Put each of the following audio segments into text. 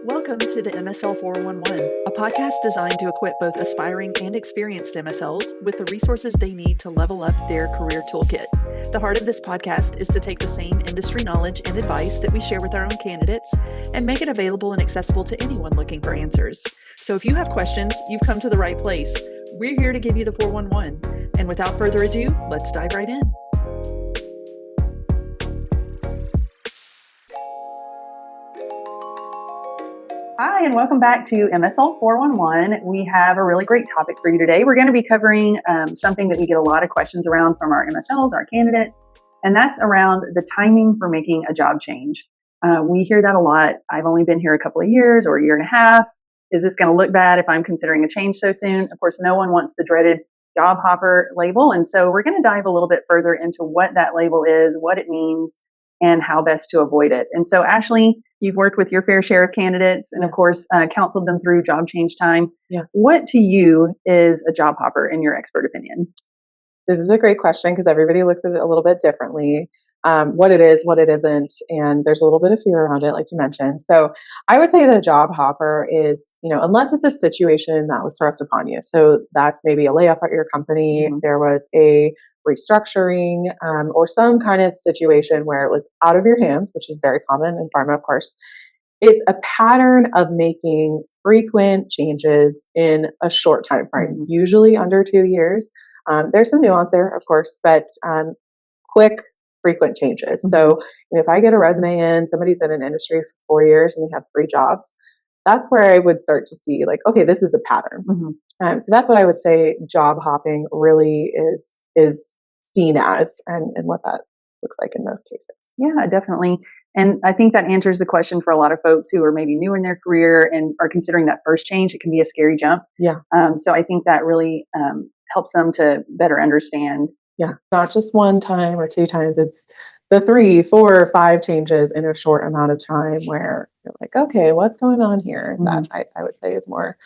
Welcome to the MSL 411, a podcast designed to equip both aspiring and experienced MSLs with the resources they need to level up their career toolkit. The heart of this podcast is to take the same industry knowledge and advice that we share with our own candidates and make it available and accessible to anyone looking for answers. So if you have questions, you've come to the right place. We're here to give you the 411. And without further ado, let's dive right in. Hi, and welcome back to MSL 411. We have a really great topic for you today. We're going to be covering something that we get a lot of questions around from our MSLs, our candidates, and that's around the timing for making a job change. We hear that a lot. I've only been here a couple of years or a year and a half. Is this going to look bad if I'm considering a change so soon? Of course, no one wants the dreaded job hopper label. And so we're going to dive a little bit further into what that label is, what it means, and how best to avoid it. And so, Ashley, you've worked with your fair share of candidates and, of course, counseled them through job change time. Yeah. What to you is a job hopper in your expert opinion? This is a great question because everybody looks at it a little bit differently. What it is, what it isn't, and there's a little bit of fear around it, like you mentioned. So I would say that a job hopper is, unless it's a situation that was thrust upon you. So that's maybe a layoff at your company, there was a restructuring, or some kind of situation where it was out of your hands, which is very common in pharma, of course. It's a pattern of making frequent changes in a short time frame, usually under 2 years. There's some nuance there, of course, but quick, frequent changes. So if I get a resume in, somebody's been in industry for 4 years and they have 3 jobs, that's where I would start to see like, okay, this is a pattern. So that's what I would say job hopping really is seen as and what that looks like in most cases. Yeah, definitely. And I think that answers the question for a lot of folks who are maybe new in their career and are considering that first change. It can be a scary jump. Yeah. So I think that really helps them to better understand. Yeah. Not just one time or 2 times. It's the 3, 4, or 5 changes in a short amount of time where you're like, okay, what's going on here? That I would say is more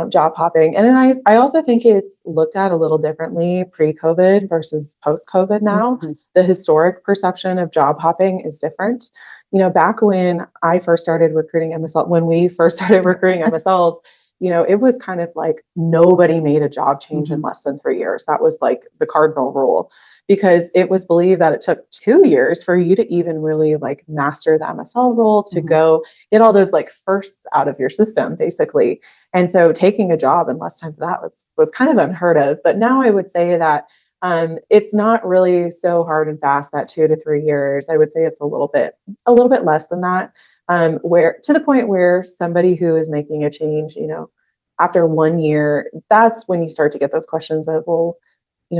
job hopping. And then I also think it's looked at a little differently pre-COVID versus post-COVID now. The historic perception of job hopping is different. Back when I first started recruiting MSL, when we first started recruiting MSLs, it was kind of like nobody made a job change in less than 3 years. That was like the cardinal rule, because it was believed that it took 2 years for you to even really like master the MSL role, to go get all those like firsts out of your system, basically. And so taking a job in less time for that was kind of unheard of. But now I would say that it's not really so hard and fast, that 2 to 3 years. I would say it's a little bit less than that. Where to the point where somebody who is making a change, after 1 year, that's when you start to get those questions of, well,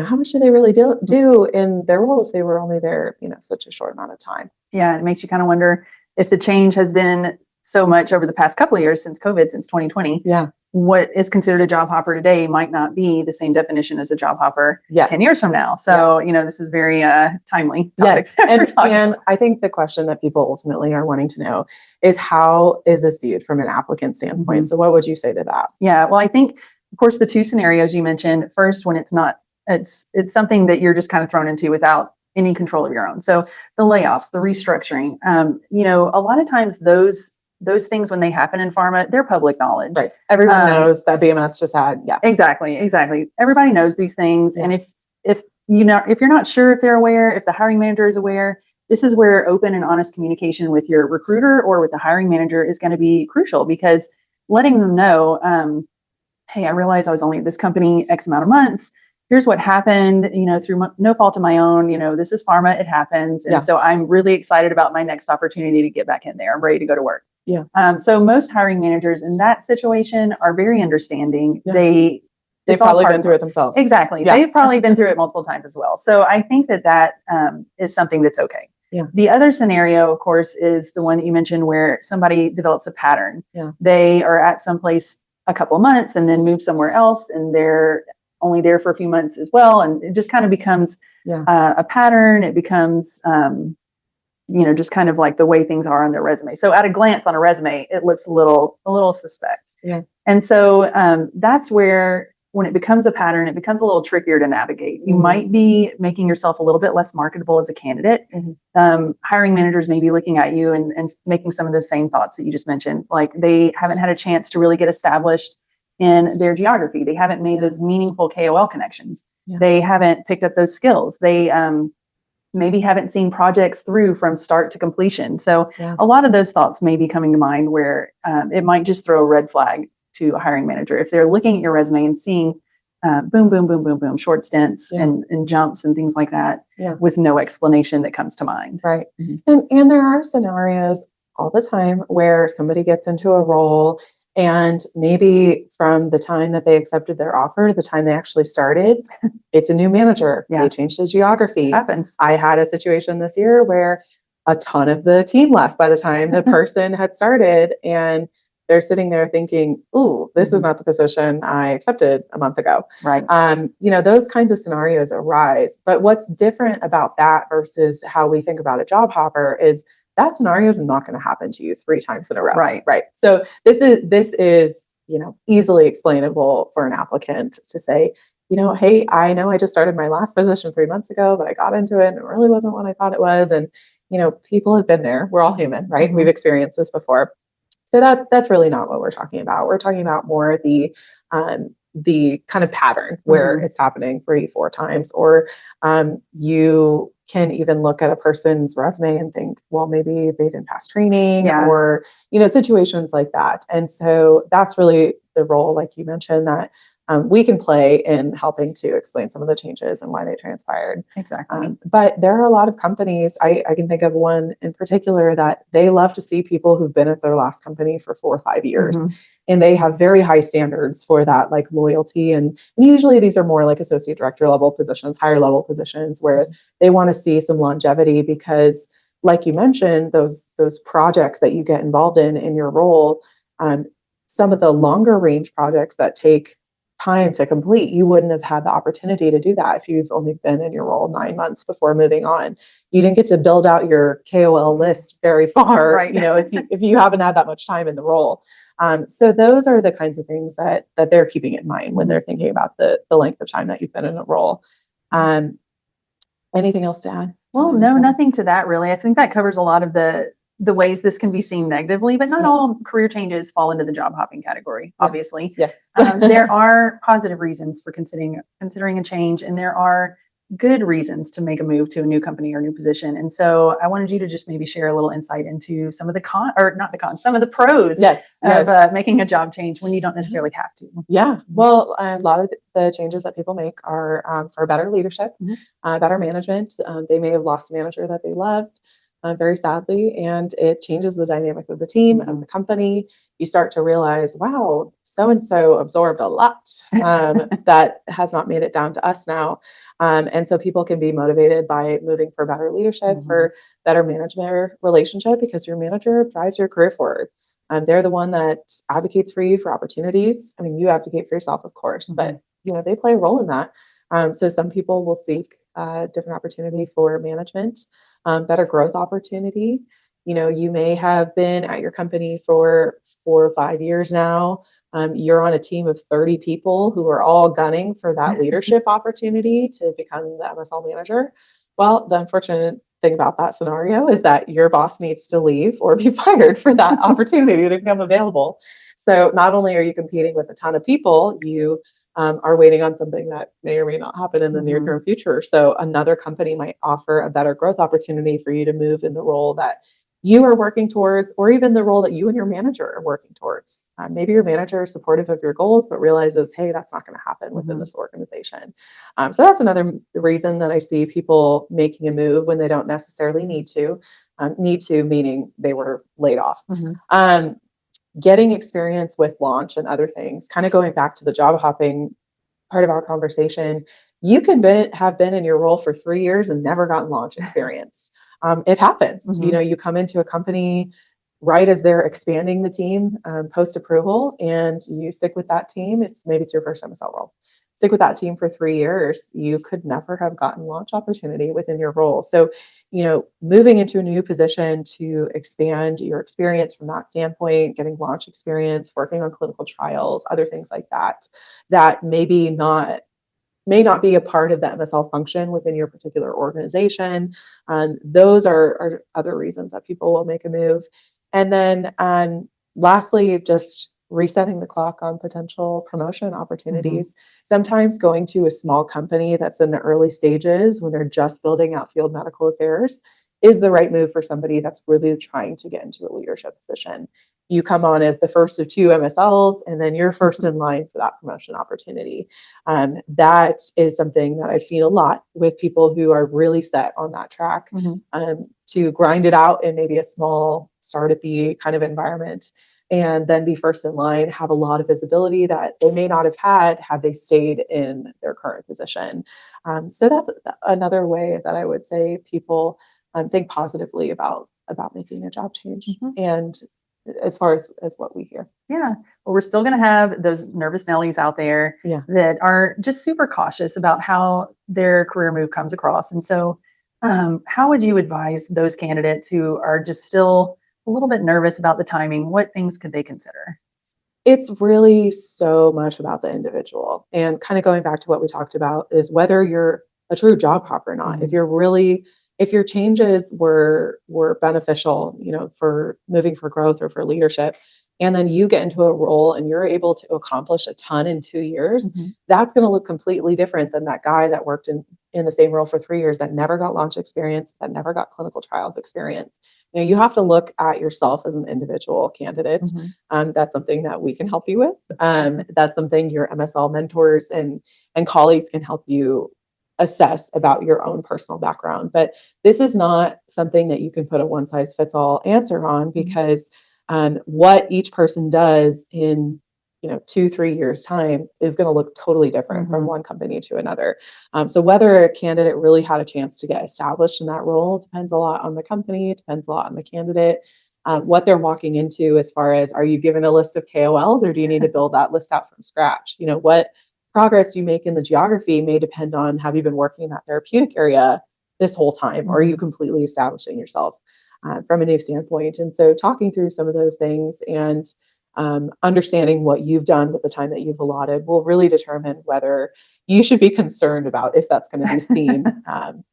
how much do they really do in their role if they were only there, such a short amount of time? Yeah, it makes you kind of wonder if the change has been so much over the past couple of years since COVID, since 2020. Yeah. What is considered a job hopper today might not be the same definition as a job hopper 10 years from now. So, this is very timely topic. Yes. And I think the question that people ultimately are wanting to know is, how is this viewed from an applicant standpoint? So what would you say to that? Yeah, well, I think, of course, the 2 scenarios you mentioned, first, when it's not, it's something that you're just kind of thrown into without any control of your own. So the layoffs, the restructuring, a lot of times those things, when they happen in pharma, they're public knowledge. Right. Everyone knows that BMS just had. Yeah. Exactly. Everybody knows these things. Yeah. And if you're not sure if they're aware, if the hiring manager is aware, this is where open and honest communication with your recruiter or with the hiring manager is going to be crucial, because letting them know, hey, I realize I was only at this company X amount of months. Here's what happened, through no fault of my own. This is pharma, it happens. And so I'm really excited about my next opportunity to get back in there. I'm ready to go to work. Yeah. So most hiring managers in that situation are very understanding. Yeah. They've probably been through it themselves. Exactly. Yeah. They've probably been through it multiple times as well. So I think that is something that's okay. Yeah. The other scenario, of course, is the one that you mentioned where somebody develops a pattern. Yeah. They are at some place a couple of months and then move somewhere else, and they're only there for a few months as well. And it just kind of becomes a pattern. It becomes, just kind of like the way things are on their resume. So at a glance on a resume, it looks a little suspect. Yeah. And so that's where when it becomes a pattern, it becomes a little trickier to navigate. You Mhm. might be making yourself a little bit less marketable as a candidate. Hiring managers may be looking at you and making some of those same thoughts that you just mentioned. Like they haven't had a chance to really get established in their geography. They haven't made those meaningful KOL connections. Yeah. They haven't picked up those skills. They maybe haven't seen projects through from start to completion. So Yeah. a lot of those thoughts may be coming to mind where it might just throw a red flag to a hiring manager if they're looking at your resume and seeing boom, boom, boom, boom, boom, short stints Yeah. and jumps and things like that Yeah. with no explanation that comes to mind. Right. And there are scenarios all the time where somebody gets into a role and maybe from the time that they accepted their offer to the time they actually started, it's a new manager. Yeah. They changed the geography. Happens. I had a situation this year where a ton of the team left by the time the person had started, and they're sitting there thinking, "Ooh, this is not the position I accepted a month ago." Right. Those kinds of scenarios arise. But what's different about that versus how we think about a job hopper is that scenario is not going to happen to you 3 times in a row. Right. Right. So this is easily explainable for an applicant to say, hey, I know I just started my last position 3 months ago, but I got into it and it really wasn't what I thought it was. And people have been there. We're all human, right? We've experienced this before. So that's really not what we're talking about. We're talking about more the kind of pattern where it's happening 3, 4 times, or you can even look at a person's resume and think, well, maybe they didn't pass training, or situations like that. And so that's really the role, like you mentioned, that we can play in helping to explain some of the changes and why they transpired. Exactly. But there are a lot of companies, I can think of one in particular, that they love to see people who've been at their last company for 4 or 5 years. And they have very high standards for that, like loyalty. And usually these are more like associate director level positions, higher level positions, where they want to see some longevity because, like you mentioned, those projects that you get involved in your role, some of the longer range projects that take time to complete, you wouldn't have had the opportunity to do that if you've only been in your role 9 months before moving on. You didn't get to build out your KOL list very far, Right. if you haven't had that much time in the role. So those are the kinds of things that they're keeping in mind when they're thinking about the length of time that you've been in a role. Anything else to add? Well, no, nothing to that really. I think that covers a lot of the ways this can be seen negatively, but not all career changes fall into the job hopping category, obviously. Yes. There are positive reasons for considering a change, and there are good reasons to make a move to a new company or new position. And so I wanted you to just maybe share a little insight into some of the some of the pros of making a job change when you don't necessarily have to. Yeah. Well, a lot of the changes that people make are for better leadership, better management. They may have lost a manager that they loved, very sadly, and it changes the dynamic of the team and the company. You start to realize, wow, so and so absorbed a lot that has not made it down to us now. And so people can be motivated by moving for better leadership, for better management relationship, because your manager drives your career forward. They're the one that advocates for you for opportunities. I mean, you advocate for yourself, of course, but they play a role in that. So some people will seek different opportunity for management, better growth opportunity. You may have been at your company for 4 or 5 years now. You're on a team of 30 people who are all gunning for that leadership opportunity to become the MSL manager. Well, the unfortunate thing about that scenario is that your boss needs to leave or be fired for that opportunity to become available. So not only are you competing with a ton of people, you are waiting on something that may or may not happen in the near term future. So another company might offer a better growth opportunity for you to move in the role that you are working towards, or even the role that you and your manager are working towards. Maybe your manager is supportive of your goals, but realizes, hey, that's not going to happen within this organization. So that's another reason that I see people making a move when they don't necessarily need to. Need to, meaning they were laid off. Getting experience with launch and other things, kind of going back to the job hopping part of our conversation, you could have been in your role for 3 years and never gotten launch experience. It happens. You come into a company right as they're expanding the team post approval, and you stick with that team. Maybe it's your first MSL role. Stick with that team for 3 years. You could never have gotten launch opportunity within your role. So, moving into a new position to expand your experience from that standpoint, getting launch experience, working on clinical trials, other things like that, that may not be a part of the MSL function within your particular organization. Those are other reasons that people will make a move. And then lastly, just resetting the clock on potential promotion opportunities. Sometimes going to a small company that's in the early stages when they're just building out field medical affairs is the right move for somebody that's really trying to get into a leadership position. You come on as the first of two MSLs, and then you're first in line for that promotion opportunity. That is something that I've seen a lot with people who are really set on that track to grind it out in maybe a small startup-y kind of environment, and then be first in line, have a lot of visibility that they may not have had they stayed in their current position. So that's another way that I would say people think positively about making a job change. And as far as what we hear. Yeah. Well, we're still going to have those nervous Nellies out there that are just super cautious about how their career move comes across. And so, how would you advise those candidates who are just still a little bit nervous about the timing? What things could they consider? It's really so much about the individual. And kind of going back to what we talked about is whether you're a true job hopper or not. If your changes were beneficial, for moving for growth or for leadership, and then you get into a role and you're able to accomplish a ton in 2 years, that's going to look completely different than that guy that worked in the same role for 3 years that never got launch experience, that never got clinical trials experience. You have to look at yourself as an individual candidate. That's something that we can help you with. That's something your MSL mentors and colleagues can help you assess about your own personal background. But this is not something that you can put a one size fits all answer on, because what each person does in 2-3 years time is going to look totally different from one company to another. So whether a candidate really had a chance to get established in that role depends a lot on the company, it depends a lot on the candidate, what they're walking into, as far as, are you given a list of KOLs or do you need to build that list out from scratch? What progress you make in the geography may depend on, have you been working in that therapeutic area this whole time, or are you completely establishing yourself from a new standpoint? And so talking through some of those things and understanding what you've done with the time that you've allotted will really determine whether you should be concerned about if that's going to be seen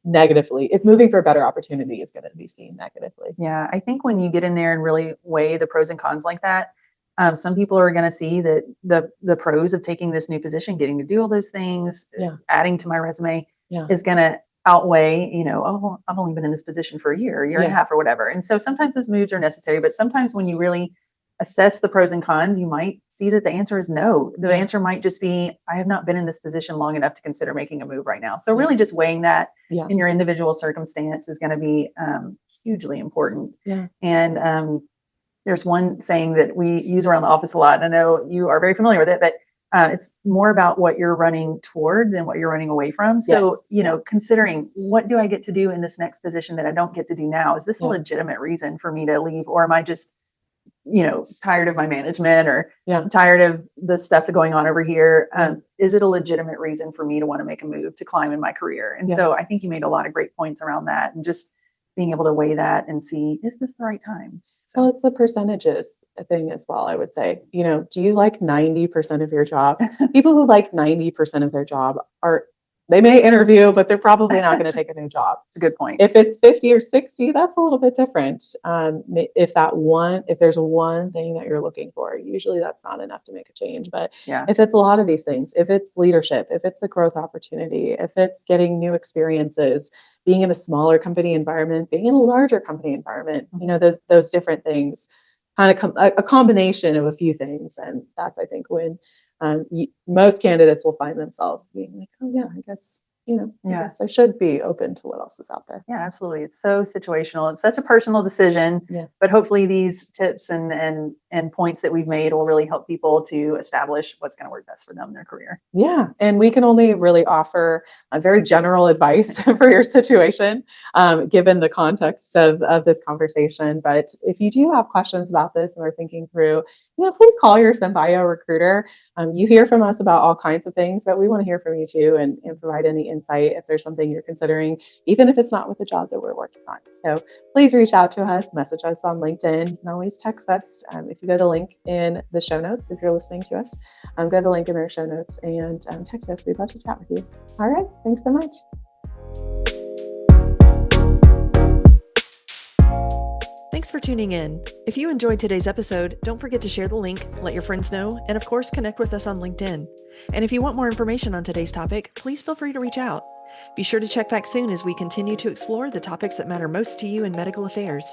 negatively, if moving for a better opportunity is going to be seen negatively. Yeah, I think when you get in there and really weigh the pros and cons like that, some people are going to see that the pros of taking this new position, getting to do all those things, adding to my resume, is going to outweigh, oh, I've only been in this position for a year and a half or whatever. And so sometimes those moves are necessary, but sometimes when you really assess the pros and cons, you might see that the answer is no. The answer might just be, I have not been in this position long enough to consider making a move right now. So really just weighing that in your individual circumstance is going to be hugely important. And there's one saying that we use around the office a lot, and I know you are very familiar with it, but it's more about what you're running toward than what you're running away from. So, considering, what do I get to do in this next position that I don't get to do now? Is this a legitimate reason for me to leave? Or am I just, tired of my management, or tired of the stuff that's going on over here? Is it a legitimate reason for me to want to make a move to climb in my career? And so I think you made a lot of great points around that, and just being able to weigh that and see, is this the right time? So well, it's the percentages thing as well, I would say. Do you like 90% of your job? People who like 90% of their job they may interview, but they're probably not going to take a new job. It's a good point. If it's 50 or 60, that's a little bit different. If there's one thing that you're looking for, usually that's not enough to make a change. But if it's a lot of these things, if it's leadership, if it's a growth opportunity, if it's getting new experiences, being in a smaller company environment, being in a larger company environment, those different things, kind of a combination of a few things. And that's, I think, when most candidates will find themselves being like, oh yeah, I guess I should be open to what else is out there. Yeah, absolutely. It's so situational. It's such a personal decision, but hopefully these tips and points that we've made will really help people to establish what's going to work best for them in their career. Yeah. And we can only really offer a very general advice for your situation, given the context of this conversation. But if you do have questions about this and are thinking through, please call your SymBio recruiter. You hear from us about all kinds of things, but we want to hear from you too, and provide any insight if there's something you're considering, even if it's not with the job that we're working on. So please reach out to us, message us on LinkedIn. You can always text us. If you go to the link in the show notes, if you're listening to us, go to the link in our show notes and text us. We'd love to chat with you. All right. Thanks so much. Thanks for tuning in. If you enjoyed today's episode, don't forget to share the link, let your friends know, and of course, connect with us on LinkedIn. And if you want more information on today's topic, please feel free to reach out. Be sure to check back soon as we continue to explore the topics that matter most to you in medical affairs.